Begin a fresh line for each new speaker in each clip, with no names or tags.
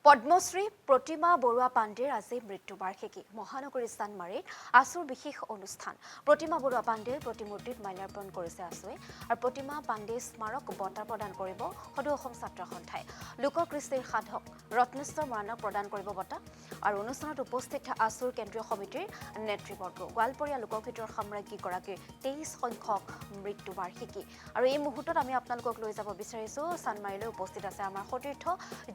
পদ্মশ্ৰী প্ৰতিমা বৰুৱা পাণ্ডেৰ আজি মৃত্যুবাৰ্ষিকী মহানগৰী চানমাৰীত আছুৰ বিশেষ অনুষ্ঠান প্ৰতিমা বৰুৱা পাণ্ডেৰ প্ৰতিমূৰ্তিত মাল্যাৰ্পণ কৰিছে আছুৱে আৰু প্ৰতিমা পাণ্ডে স্মাৰক বঁটা প্ৰদান কৰিব সদৌ অসম ছাত্ৰ সন্থাই লোককৃষ্টিৰ সাধক ৰত্নেশ্বৰ মৰাণক প্ৰদান কৰিব বঁটা আৰু অনুষ্ঠানত উপস্থিত আছুৰ কেন্দ্ৰীয় সমিতিৰ নেতৃবৰ্গ গোৱালপৰীয়া লোকগীতৰ সাম্ৰাজ্ঞীগৰাকীৰ 23 সংখ্যক মৃত্যুবাৰ্ষিকী আৰু এই মুহূৰ্তত আমি আপোনালোকক লৈ যাব বিচাৰিছো চানমাৰীলৈ উপস্থিত আছে আমাৰ সতীৰ্থ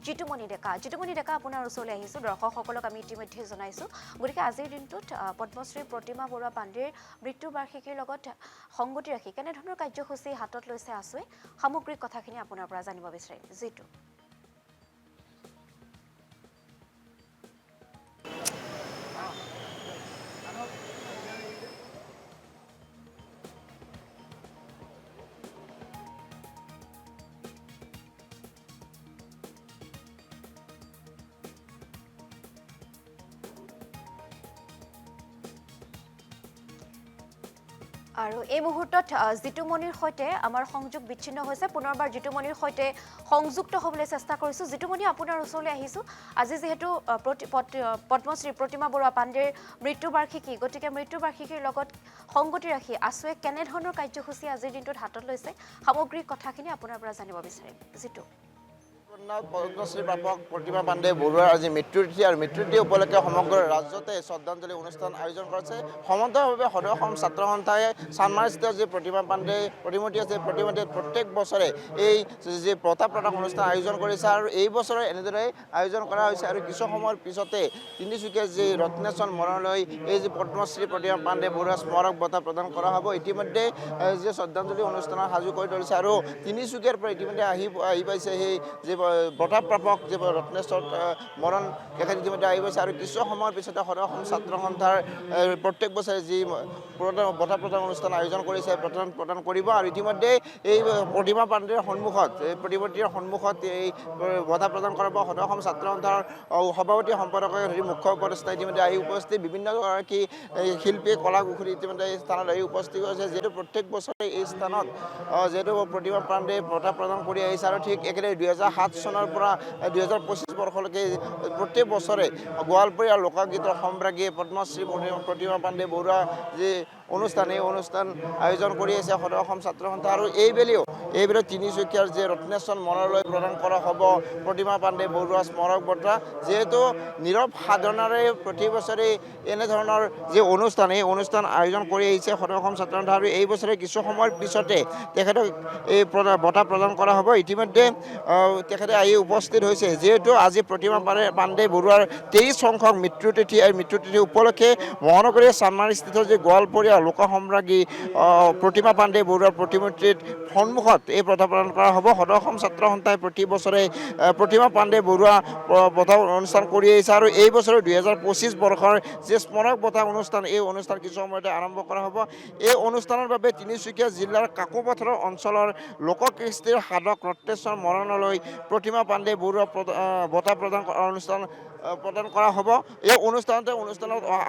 জিতুমণি ডেকা ডেকা আপোনাৰ ওচৰলৈ আহিছো দৰ্শকসকলক আমি ইতিমধ্যে জনাইছো গতিকে আজিৰ দিনটোত পদ্মশ্ৰী প্ৰতিমা বৰুৱা পাণ্ডেৰ মৃত্যুবাৰ্ষিকীৰ লগত সংগতি ৰাখি কেনে ধৰণৰ কাৰ্যসূচী হাতত লৈছে আছুৱে সামগ্ৰিক কথাখিনি আপোনাৰ পৰা জানিব বিচাৰিম জিতু আৰু এই মুহূৰ্তত জিতুমণিৰ সৈতে আমাৰ সংযোগ বিচ্ছিন্ন হৈছে পুনৰবাৰ জিতুমণিৰ সৈতে সংযুক্ত হ'বলৈ চেষ্টা কৰিছো জিতুমণি আপোনাৰ ওচৰলৈ আহিছো আজি যেহেতু পদ্মশ্ৰী প্ৰতিমা বৰুৱা পাণ্ডেৰ মৃত্যুবাৰ্ষিকী গতিকে মৃত্যুবাৰ্ষিকীৰ লগত সংগতি ৰাখি আছুৱে কেনে ধৰণৰ কাৰ্যসূচী আজিৰ দিনটোত হাতত লৈছে সামগ্ৰিক কথাখিনি আপোনাৰ পৰা জানিব বিচাৰিম জিতু
পদ্মশ্ৰী প্ৰাপক প্ৰতিমা পাণ্ডে বৰুৱাৰ আজি মৃত্যুতিথি আৰু মৃত্যুতিথি উপলক্ষে সমগ্ৰ ৰাজ্যতে শ্ৰদ্ধাঞ্জলি অনুষ্ঠান আয়োজন কৰিছে সমন্তভাৱে সদৌ অসম ছাত্ৰ সন্থাই চানমাৰীস্থিত যি প্ৰতিমা পাণ্ডে প্ৰতিমূৰ্তি আছে প্ৰতিমূৰ্তিত প্ৰত্যেক বছৰে এই যি বঁটা প্ৰদান অনুষ্ঠান আয়োজন কৰিছে আৰু এই বছৰে এনেদৰে আয়োজন কৰা হৈছে আৰু কিছু সময়ৰ পিছতে তিনিচুকীয়া যি ৰত্নেশ্বৰ মৰাণলৈ এই যি পদ্মশ্ৰী প্ৰতিমা পাণ্ডে বৰুৱা স্মাৰক বঁটা প্ৰদান কৰা হ'ব ইতিমধ্যে যি শ্ৰদ্ধাঞ্জলি অনুষ্ঠানৰ সাজু কৰি তুলিছে আৰু তিনিচুকীয়াৰ পৰা ইতিমধ্যে আহি পাইছে সেই যি বঁটা প্ৰাপক যি ৰত্নেশ্বৰ মৰাণ তেখেত ইতিমধ্যে আহি পাইছে আৰু কিছু সময়ৰ পিছতে সদৌ অসম ছাত্ৰ সন্থাৰ প্ৰত্যেক বছৰে যি বঁটা প্ৰদান অনুষ্ঠান আয়োজন কৰিছে প্ৰদান কৰিব আৰু ইতিমধ্যে এই প্ৰতিমা পাণ্ডেৰ সন্মুখত এই প্ৰতিমূৰ্তিৰ সন্মুখত এই বঁটা প্ৰদান কৰিব সদৌ অসম ছাত্ৰ সন্থাৰ সভাপতি সম্পাদকে ধৰি মুখ্য উপদেষ্টা ইতিমধ্যে আহি উপস্থিত বিভিন্নগৰাকী শিল্পী কলা কুশলী ইতিমধ্যে এই স্থানত আহি উপস্থিত হৈছে যিহেতু প্ৰত্যেক বছৰে এই স্থানত যিহেতু প্ৰতিমা পাণ্ডে বঁটা প্ৰদান কৰি আহিছে আৰু ঠিক একেদৰে 2007 চনৰ পৰা 2025 বৰ্ষলৈকে প্ৰত্যেক বছৰে গোৱালপৰীয়া লোকগীতৰ সম্ৰাজ্ঞী পদ্মশ্ৰী প্ৰতিমা পাণ্ডে বৰুৱা যি অনুষ্ঠান এই অনুষ্ঠান আয়োজন কৰি আছে সদৌ অসম ছাত্ৰ সন্থা আৰু এইবেলিও তিনিচুকীয়াৰ যি ৰত্নেশ্বৰ মৰাণলৈ প্ৰদান কৰা হ'ব প্ৰতিমা পাণ্ডে বৰুৱা স্মাৰক বঁটা যিহেতু নীৰৱ সাধনাৰে প্ৰতি বছৰে এনেধৰণৰ যি অনুষ্ঠান এই অনুষ্ঠান আয়োজন কৰি আহিছে সদৌ অসম ছাত্ৰ সন্থা আৰু এই বছৰে কিছু সময়ৰ পিছতে তেখেতক এই বঁটা প্ৰদান কৰা হ'ব ইতিমধ্যে তেখেতে আহি উপস্থিত হৈছে যিহেতু আজি প্ৰতিমা পাণ্ডে বৰুৱাৰ 23 সংখ্যক মৃত্যুতিথি এই মৃত্যুতিথি উপলক্ষে মহানগৰীৰ চানমাৰীস্থিত যি গোৱালপৰীয়া লোক সম্ৰাজ্ঞী প্ৰতিমা পাণ্ডে বৰুৱাৰ প্ৰতিমূৰ্তিত সন্মুখত এই বঁটা প্ৰদান কৰা হ'ব সদৌ অসম ছাত্ৰ সন্থাই প্ৰতি বছৰে প্ৰতিমা পাণ্ডে বৰুৱা বঁটা অনুষ্ঠান কৰি আহিছে আৰু এই বছৰ 2025 বৰ্ষৰ যি স্মাৰক বঁটা অনুষ্ঠান এই অনুষ্ঠান কিছু সময়তে আৰম্ভ কৰা হ'ব এই অনুষ্ঠানৰ বাবে তিনিচুকীয়া জিলাৰ কাকোপথাৰ অঞ্চলৰ লোককৃষ্টিৰ সাধক ৰত্নেশ্বৰ মৰাণলৈ প্ৰতিমা পাণ্ডে বৰুৱা বঁটা প্ৰদান অনুষ্ঠান প্ৰদান কৰা হ'ব এই অনুষ্ঠানত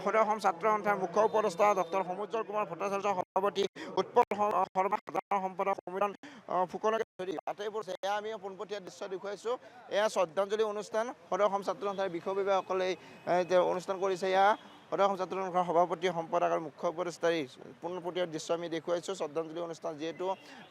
সদৌ অসম ছাত্ৰ সন্থাৰ মুখ্য উপদেষ্টা ডক্টৰ সমুজ্জ্বল কুমাৰ ভট্টাচাৰ্য সভাপতি উৎপল শৰ্মা সাধাৰণ সম্পাদক সমীৰণ ফুকনকে ধৰি আটাইবোৰ এয়া আমি পোনপটীয়া দৃশ্য দেখুৱাইছোঁ এয়া শ্ৰদ্ধাঞ্জলি অনুষ্ঠান সদৌ অসম ছাত্ৰ সন্থাৰ বিষয়ববীয়াসকলে অনুষ্ঠান কৰিছে এয়া সদৌ অসম ছাত্ৰ সন্থাৰ সভাপতি সম্পাদক আৰু মুখ্য উপদেষ্টাৰ পোনপটীয়া দৃশ্য আমি দেখুৱাইছোঁ শ্ৰদ্ধাঞ্জলি অনুষ্ঠান যিহেতু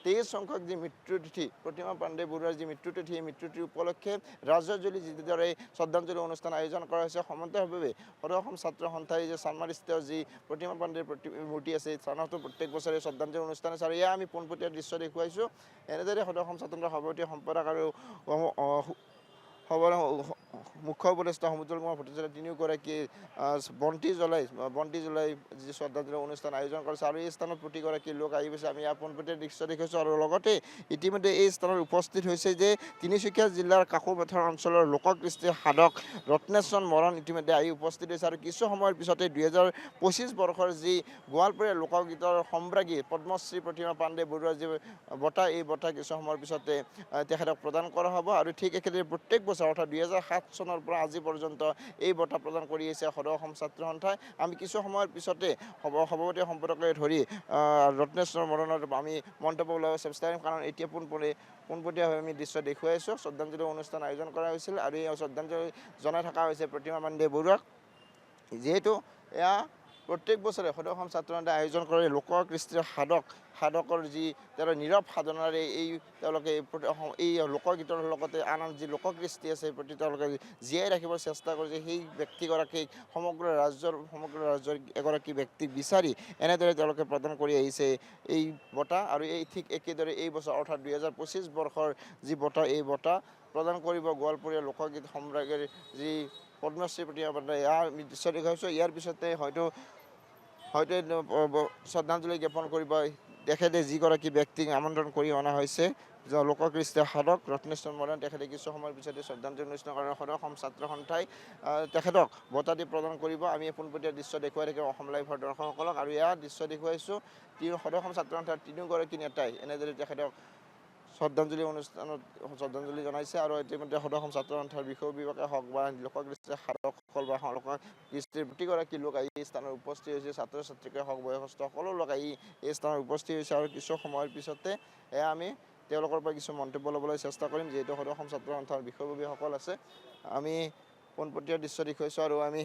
23 সংখ্যক যি মৃত্যুতিথি প্ৰতিমা পাণ্ডে বৰুৱাৰ যি মৃত্যুতিথি এই মৃত্যুতিথি উপলক্ষে ৰাজ্যজুৰি যিদৰে শ্ৰদ্ধাঞ্জলি অনুষ্ঠান আয়োজন কৰা হৈছে সমান্তৰালভাৱে সদৌ অসম ছাত্ৰ সন্থাই যে চানমাৰীস্থিত যি প্ৰতিমা পাণ্ডেৰ প্ৰতিমূৰ্তি আছে স্থানতো প্ৰত্যেক বছৰে শ্ৰদ্ধাঞ্জলি অনুষ্ঠান আছে আৰু এয়া আমি পোনপটীয়া দৃশ্য দেখুৱাইছোঁ এনেদৰে সদৌ অসম ছাত্ৰ সন্থাৰ সভাপতি সম্পাদক আৰু মুখ্য উপদেষ্টা সমুজ্জ্বল কুমাৰ ভট্টাচাৰ্য তিনিওগৰাকী বন্তি জ্বলাই যি শ্ৰদ্ধাঞ্জলি অনুষ্ঠান আয়োজন কৰিছে আৰু এই স্থানত প্ৰতিগৰাকী লোক আহি গৈছে আমি ইয়াৰ পোনপটীয়া দৃশ্য দেখিছোঁ আৰু লগতে ইতিমধ্যে এই স্থানত উপস্থিত হৈছে যে তিনিচুকীয়া জিলাৰ কাকোপথাৰ অঞ্চলৰ লোককৃষ্টিৰ সাধক ৰত্নেশ্বৰ মৰাণ ইতিমধ্যে আহি উপস্থিত হৈছে আৰু কিছু সময়ৰ পিছতে 2025 বৰ্ষৰ যি গোৱালপৰীয়া লোকগীতৰ সম্ৰাজ্ঞী পদ্মশ্ৰী প্ৰতিমা পাণ্ডে বৰুৱাৰ যি বঁটা এই বঁটা কিছু সময়ৰ পিছতে তেখেতক প্ৰদান কৰা হ'ব আৰু ঠিক একেদৰে প্ৰত্যেক বছৰ অৰ্থাৎ 2007 2007 চনৰ পৰা আজি পৰ্যন্ত এই বঁটা প্ৰদান কৰি আহিছে সদৌ অসম ছাত্ৰ সন্থাই। আমি কিছু সময়ৰ পিছতে সভাপতি সম্পাদকে ধৰি ৰত্নেশ্বৰ মৰাণৰ আমি মন্তব্য ওলাব চেষ্টা কৰিম, কাৰণ এতিয়া পোনপটীয়াভাৱে আমি দৃশ্য দেখুৱাই আছোঁ। শ্ৰদ্ধাঞ্জলি অনুষ্ঠান আয়োজন কৰা হৈছিল আৰু এই শ্ৰদ্ধাঞ্জলি জনাই থকা হৈছে প্ৰতিমা পাণ্ডে বৰুৱাক। যিহেতু এয়া প্ৰত্যেক বছৰে সদৌ অসম ছাত্ৰ সন্থাই আয়োজন কৰে লোককৃষ্টিৰ সাধকৰ যি তেওঁৰ নীৰৱ সাধনাৰে তেওঁলোকে এই লোকগীতৰ লগতে আন যি লোককৃষ্টি আছে সেই প্ৰতি তেওঁলোকে জীয়াই ৰাখিবৰ চেষ্টা কৰিছে। সেই ব্যক্তিগৰাকীক সমগ্ৰ ৰাজ্যৰ এগৰাকী ব্যক্তিক বিচাৰি এনেদৰে তেওঁলোকে প্ৰদান কৰি আহিছে এই বঁটা। আৰু এই ঠিক একেদৰে এই বছৰ অৰ্থাৎ 2025 বৰ্ষৰ যি বঁটা, এই বঁটা প্ৰদান কৰিব গোৱালপৰীয়া লোকগীত সম্ৰাজ্ঞীৰ যি পদ্মশ্ৰী প্ৰতিমা পাণ্ডে। ইয়াৰ দৃশ্য দেখুৱাইছোঁ। ইয়াৰ পিছতে হয়তো শ্ৰদ্ধাঞ্জলি জ্ঞাপন কৰিব তেখেতে যিগৰাকী ব্যক্তিক আমন্ত্ৰণ কৰি অনা হৈছে লোককৃষ্টিৰ সাধক ৰত্নেশ্বৰ মৰাণ। তেখেতে কিছু সময়ৰ পিছতে শ্ৰদ্ধাঞ্জলি অনুষ্ঠানৰ কাৰণে সদৌ অসম ছাত্ৰ সন্থাই তেখেতক বঁটা দি প্ৰদান কৰিব। আমি পোনপটীয়া দৃশ্য দেখুৱাই থাকিম অসম লাইভৰ দৰ্শকসকলক। আৰু ইয়াৰ দৃশ্য দেখুৱাইছোঁ সদৌ অসম ছাত্ৰ সন্থাৰ তিনিগৰাকী নেতাই এনেদৰে তেখেতক শ্ৰদ্ধাঞ্জলি জনাইছে। আৰু ইতিমধ্যে সদৌ অসম ছাত্ৰ সন্থাৰ বিষয় বিভাগে হওক বা লোককৃষ্টিৰ সাধকসকল বা লোককৃষ্টিৰ প্ৰতিগৰাকী লোক আহি এই স্থানত উপস্থিত হৈছে। ছাত্ৰ ছাত্ৰীকে হওক বয়সস্থ সকলো লোক আহি এই স্থানত উপস্থিত হৈছে। আৰু কিছু সময়ৰ পিছতে আমি তেওঁলোকৰ পৰা কিছু মন্তব্য ল'বলৈ চেষ্টা কৰিম। যিহেতু সদৌ অসম ছাত্ৰ সন্থাৰ বিষয়ববীয়াসকল আছে, আমি পোনপটীয়া দৃশ্য দেখুৱাইছোঁ। আৰু আমি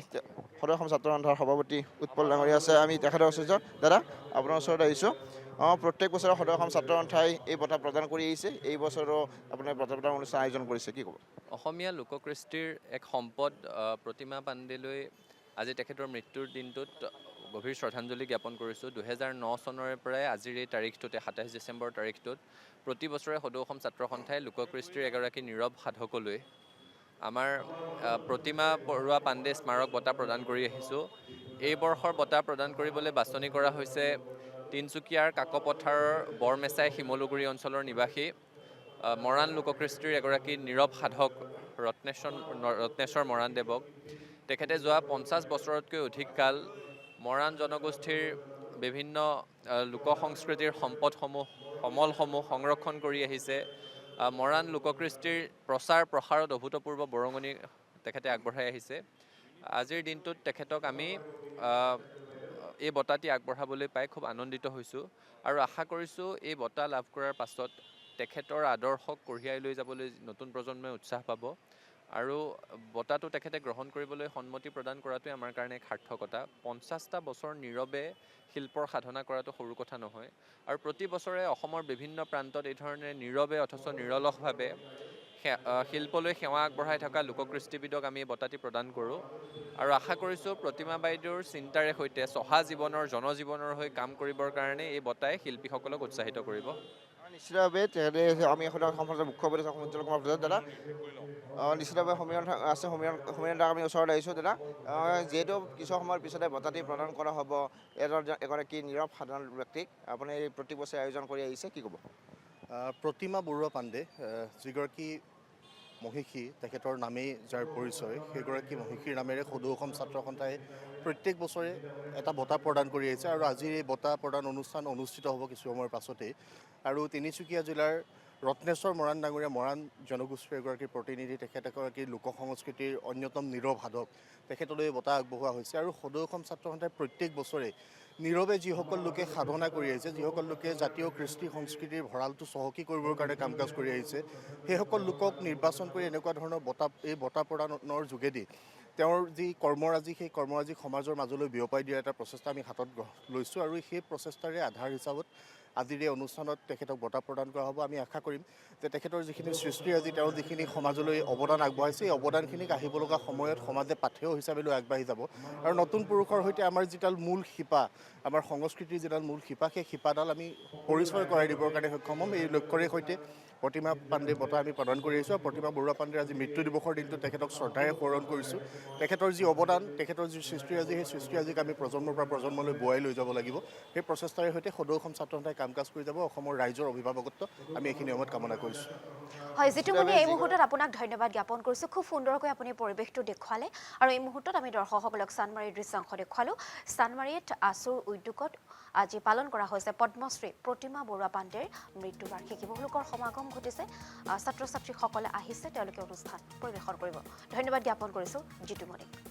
সদৌ অসম ছাত্ৰ সন্থাৰ সভাপতি উৎপল ডাঙৰীয়া আছে, আমি তেখেতৰ ওচৰত দাদা আপোনাৰ ওচৰত আহিছোঁ। প্ৰত্যেক বছৰে সদৌ অসম ছাত্ৰ সন্থাই এই বঁটা প্ৰদান কৰি আহিছে। এই বছৰো আপোনাৰ বঁটা প্ৰদান অনুষ্ঠান আয়োজন কৰিছে, কি ক'ব?
অসমীয়া লোককৃষ্টিৰ এক সম্পদ প্ৰতিমা পাণ্ডেলৈ আজি তেখেতৰ মৃত্যুৰ দিনটোত গভীৰ শ্ৰদ্ধাঞ্জলি জ্ঞাপন কৰিছোঁ। 2009 চনৰে পৰাই আজিৰ এই তাৰিখটোতে 27 ডিচেম্বৰ তাৰিখটোত প্ৰতি বছৰে সদৌ অসম ছাত্ৰ সন্থাই লোককৃষ্টিৰ এগৰাকী নীৰৱ সাধকলৈ আমাৰ প্ৰতিমা বৰুৱা পাণ্ডে স্মাৰক বঁটা প্ৰদান কৰি আহিছোঁ। এই বৰ্ষৰ বঁটা প্ৰদান কৰিবলৈ বাছনি কৰা হৈছে তিনিচুকীয়াৰ কাকপথাৰৰ বৰমেচাই শিমলুগুৰি অঞ্চলৰ নিবাসী মৰাণ লোককৃষ্টিৰ এগৰাকী নীৰৱ সাধক ৰত্নেশ্বৰ মৰাণ দেৱক। তেখেতে যোৱা 50 বছৰতকৈ অধিক কাল মৰাণ জনগোষ্ঠীৰ বিভিন্ন লোক সংস্কৃতিৰ সমলসমূহ সংৰক্ষণ কৰি আহিছে। মৰাণ লোককৃষ্টিৰ প্ৰচাৰ প্ৰসাৰত অভূতপূৰ্ব বৰঙণি তেখেতে আগবঢ়াই আহিছে। আজিৰ দিনটোত তেখেতক আমি এই বঁটাটি আগবঢ়াবলৈ পাই খুব আনন্দিত হৈছোঁ আৰু আশা কৰিছোঁ এই বঁটা লাভ কৰাৰ পাছত তেখেতৰ আদৰ্শক কঢ়িয়াই লৈ যাবলৈ নতুন প্ৰজন্মই উৎসাহ পাব। আৰু বঁটাটো তেখেতে গ্ৰহণ কৰিবলৈ সন্মতি প্ৰদান কৰাটোৱে আমাৰ কাৰণে সাৰ্থকতা। 50টা বছৰ নীৰৱে শিল্পৰ সাধনা কৰাটো সৰু কথা নহয়। আৰু প্ৰতি বছৰে অসমৰ বিভিন্ন প্ৰান্তত এই ধৰণে নীৰৱে অথচ নিৰলসভাৱে শিল্পলৈ সেৱা আগবঢ়াই থকা লোককৃষ্টিবিদক আমি এই বঁটাটি প্ৰদান কৰোঁ। আৰু আশা কৰিছোঁ প্ৰতিমা বাইদেউৰ চিন্তাৰে সৈতে চহা জীৱনৰ জনজীৱনৰ হৈ কাম কৰিবৰ কাৰণে এই বঁটাই শিল্পীসকলক উৎসাহিত কৰিব।
নিশ্চিতভাৱে তেখেতে আমি সদৌ অসম সমাজৰ মুখ্য উপদেষ্টা সমুজ্জ্বল কুমাৰ ভূঞা দাদা নিশ্চিতভাৱে সমীৰণ আছে, সমীৰণ দাক আমি ওচৰত আহিছোঁ। দাদা, যিহেতু কিছু সময়ৰ পিছতে বঁটাটি প্ৰদান কৰা হ'ব এগৰাকী নীৰৱ সাধাৰণ ব্যক্তিক, আপুনি প্ৰতি বছৰে আয়োজন কৰি আহিছে, কি ক'ব?
প্ৰতিমা বৰুৱা পাণ্ডে যিগৰাকী মহিষী, তেখেতৰ নামেই যাৰ পৰিচয়, সেইগৰাকী মহিষীৰ নামেৰে সদৌ অসম ছাত্ৰ সন্থাই প্ৰত্যেক বছৰে এটা বঁটা প্ৰদান কৰি আহিছে। আৰু আজিৰ এই বঁটা প্ৰদান অনুষ্ঠান অনুষ্ঠিত হ'ব কিছু সময়ৰ পাছতেই। আৰু তিনিচুকীয়া জিলাৰ ৰত্নেশ্বৰ মৰাণ ডাঙৰীয়া মৰাণ জনগোষ্ঠীৰ এগৰাকী প্ৰতিনিধি, তেখেত এগৰাকী লোক সংস্কৃতিৰ অন্যতম নীৰৱ সাধক, তেখেতলৈ বঁটা আগবঢ়োৱা হৈছে। আৰু সদৌ অসম ছাত্ৰ সন্থাই প্ৰত্যেক বছৰে নীৰৱে যিসকল লোকে সাধনা কৰি আহিছে, যিসকল লোকে জাতীয় কৃষ্টি সংস্কৃতিৰ ভঁৰালটো চহকী কৰিবৰ কাৰণে কাম কাজ কৰি আহিছে, সেইসকল লোকক নিৰ্বাচন কৰি এনেকুৱা ধৰণৰ এই বঁটা প্ৰদানৰ যোগেদি তেওঁৰ যি কৰ্মৰাজি, সেই কৰ্মৰাজি সমাজৰ মাজলৈ বিয়পাই দিয়াৰ এটা প্ৰচেষ্টা আমি হাতত লৈছোঁ। আৰু সেই প্ৰচেষ্টাৰে আধাৰ হিচাপত আজিৰ এই অনুষ্ঠানত তেখেতক বঁটা প্ৰদান কৰা হ'ব। আমি আশা কৰিম যে তেখেতৰ যিখিনি সৃষ্টিৰাজি, তেওঁ যিখিনি সমাজলৈ অৱদান আগবঢ়াইছে, এই অৱদানখিনিক আহিব লগা সময়ত সমাজে পাথেয় হিচাপে লৈ আগবাঢ়ি যাব। আৰু নতুন পুৰুষৰ সৈতে আমাৰ যিডাল মূল শিপা, আমাৰ সংস্কৃতিৰ যিডাল মূল শিপা, সেই শিপাডাল আমি পৰিচয় কৰাই দিবৰ কাৰণে সক্ষম হ'ম। এই লক্ষ্যৰে সৈতে প্ৰতিমা পাণ্ডে বঁটা আমি প্ৰদান কৰি আহিছোঁ। আৰু প্ৰতিমা বৰুৱা পাণ্ডেৰ আজি মৃত্যু দিৱসৰ দিনটো তেখেতক শ্ৰদ্ধাৰে সোঁৱৰণ কৰিছোঁ। তেখেতৰ যি অৱদান, তেখেতৰ যি সৃষ্টিৰাজি, সেই সৃষ্টিৰাজিক আমি প্ৰজন্মৰ পৰা প্ৰজন্মলৈ বোৱাই লৈ যাব লাগিব। সেই প্ৰচেষ্টাৰে সৈতে সদৌ অসম ছাত্ৰ সন্থাই কাম কাজ কৰি যাব। অসমৰ ৰাইজৰ অভিভাৱকত্ব আমি এইখিনি সময়ত কামনা কৰিছোঁ।
হয়, জিতুমণি, এই মুহূৰ্তত আপোনাক ধন্যবাদ জ্ঞাপন কৰিছোঁ। খুব সুন্দৰকৈ আপুনি পৰিৱেশটো দেখুৱালে। আৰু এই মুহূৰ্তত আমি দৰ্শকসকলক চানমাৰীৰ দৃশ্যাংশ দেখুৱালোঁ। চানমাৰীত আছুৰ উদ্যোগত আজি পালন কৰা হৈছে পদ্মশ্ৰী প্ৰতিমা বৰুৱা পাণ্ডেৰ মৃত্যুবাৰ্ষিকী। বহুলোকৰ সমাগম ঘটিছে, ছাত্ৰ ছাত্ৰীসকলে আহিছে, তেওঁলোকে অনুষ্ঠান পৰিৱেশন কৰিব। ধন্যবাদ জ্ঞাপন কৰিছোঁ জিতুমণিক।